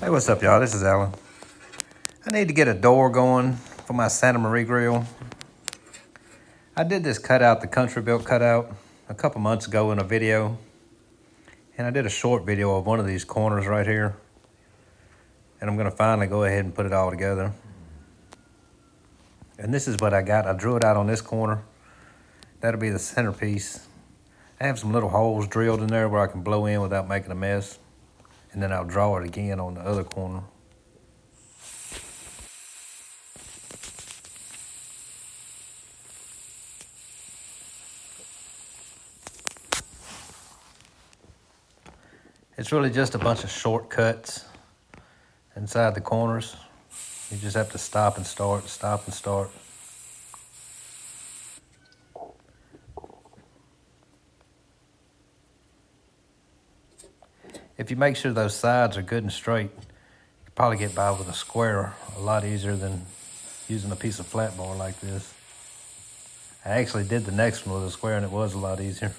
Hey, what's up, y'all? This is Alan. I need to get a door going for my Santa Maria grill. I did this cutout, the country built cutout, a couple months ago in a video. And I did a short video of one of these corners right here. And I'm going to finally go ahead and put it all together. And this is what I got. I drew it out on this corner. That'll be the centerpiece. I have some little holes drilled in there where I can blow in without making a mess. And then I'll draw it again on the other corner. It's really just a bunch of shortcuts inside the corners. You just have to stop and start, stop and start. If you make sure those sides are good and straight, you can probably get by with a square a lot easier than using a piece of flat bar like this. I actually did the next one with a square and it was a lot easier.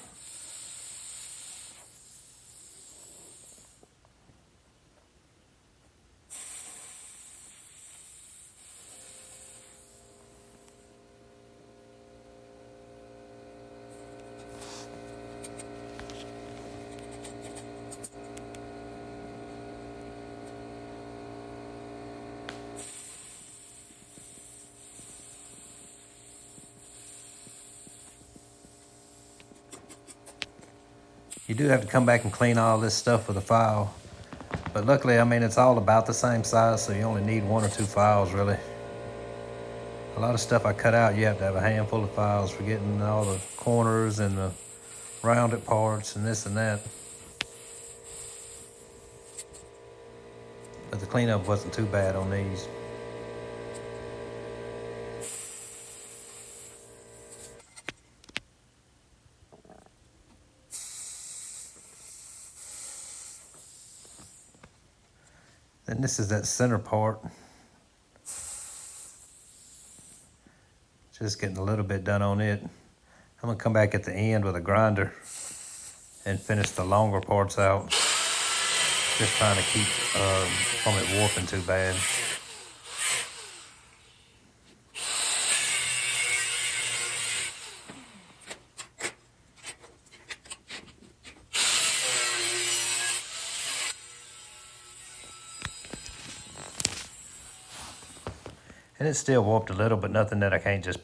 You do have to come back and clean all this stuff with a file. But luckily, I mean, it's all about the same size, so you only need 1 or 2 files, really. A lot of stuff I cut out, you have to have a handful of files for getting all the corners and the rounded parts and this and that. But the cleanup wasn't too bad on these. Then this is that center part. Just getting a little bit done on it. I'm gonna come back at the end with a grinder and finish the longer parts out. Just trying to keep from it warping too bad. And it's still warped a little, but nothing that I can't just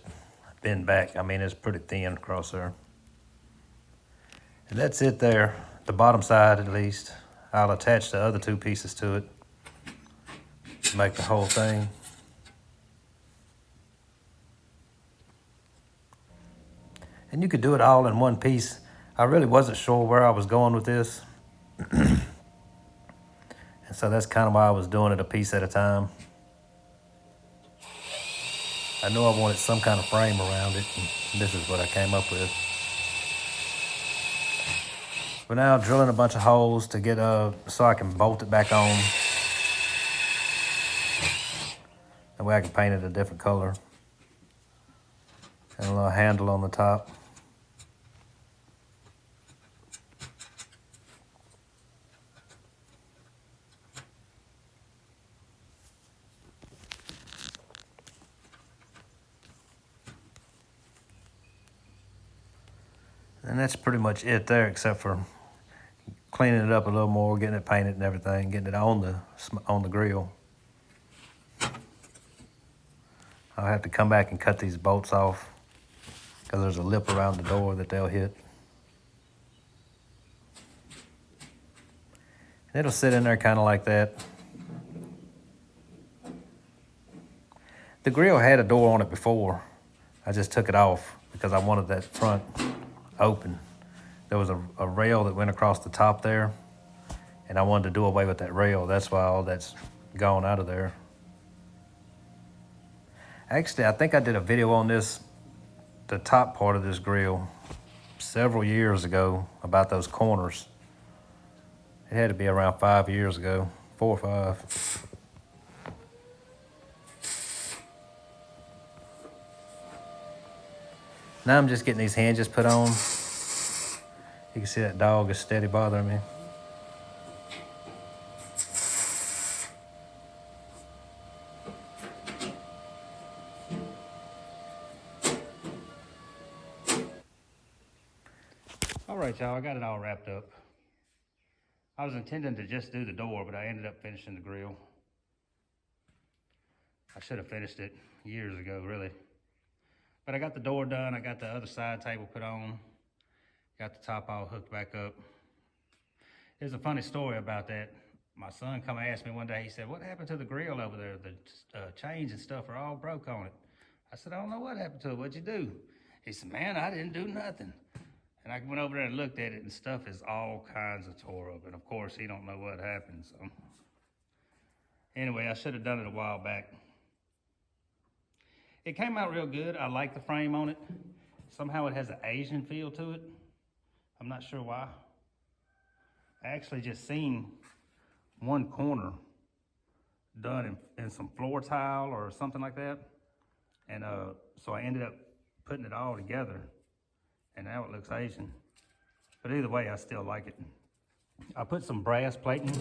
bend back. I mean, it's pretty thin across there. And that's it there, the bottom side at least. I'll attach the other 2 pieces to it to make the whole thing. And you could do it all in one piece. I really wasn't sure where I was going with this. And so that's kind of why I was doing it a piece at a time. I knew I wanted some kind of frame around it, and this is what I came up with. We're now drilling a bunch of holes to get so I can bolt it back on. That way I can paint it a different color. And a little handle on the top. And that's pretty much it there, except for cleaning it up a little more, getting it painted and everything, getting it on the grill. I'll have to come back and cut these bolts off because there's a lip around the door that they'll hit. And it'll sit in there kind of like that. The grill had a door on it before. I just took it off because I wanted that front open. There was a rail that went across the top there, and I wanted to do away with that rail. That's why all that's gone out of there. Actually, I think I did a video on this, the top part of this grill, several years ago about those corners. It had to be around 5 years ago, 4 or 5. Now I'm just getting these hinges put on. You can see that dog is steady bothering me. right, y'all, I got it all wrapped up. I was intending to just do the door, but I ended up finishing the grill. I should have finished it years ago, really. But I got the door done. I got the other side table put on. Got the top all hooked back up. There's a funny story about that. My son come and asked me one day, he said, what happened to the grill over there? The chains and stuff are all broke on it. I said, I don't know what happened to it. What'd you do? He said, man, I didn't do nothing. And I went over there and looked at it, and stuff is all kinds of tore up. And of course, he don't know what happened. So anyway, I should have done it a while back. It came out real good. I like the frame on it. Somehow it has an Asian feel to it. I'm not sure why. I actually just seen one corner done in some floor tile or something like that. And so I ended up putting it all together, and now it looks Asian. But either way, I still like it. I put some brass plating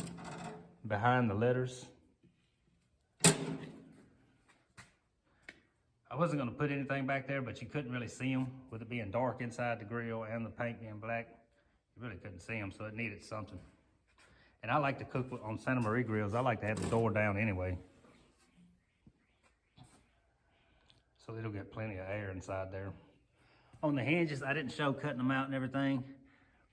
behind the letters. I wasn't gonna put anything back there, but you couldn't really see them with it being dark inside the grill and the paint being black. You really couldn't see them, so it needed something. And I like to cook on Santa Maria grills. I like to have the door down anyway, so it'll get plenty of air inside there. On the hinges, I didn't show cutting them out and everything,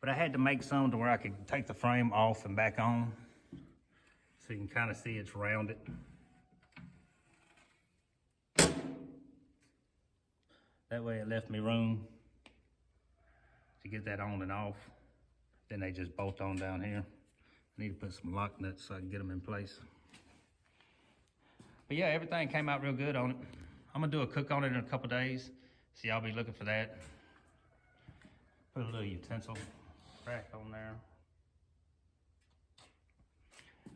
but I had to make some to where I could take the frame off and back on, so you can kind of see it's rounded. That way it left me room to get that on and off. Then they just bolt on down here. I need to put some lock nuts so I can get them in place. But yeah, everything came out real good on it. I'm gonna do a cook on it in a couple days, so y'all be looking for that. Put a little utensil rack on there.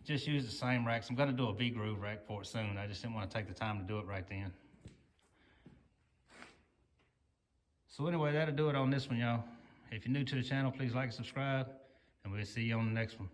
Just use the same racks. I'm gonna do a V-groove rack for it soon. I just didn't want to take the time to do it right then. So anyway, that'll do it on this one, y'all. If you're new to the channel, please like and subscribe, and we'll see you on the next one.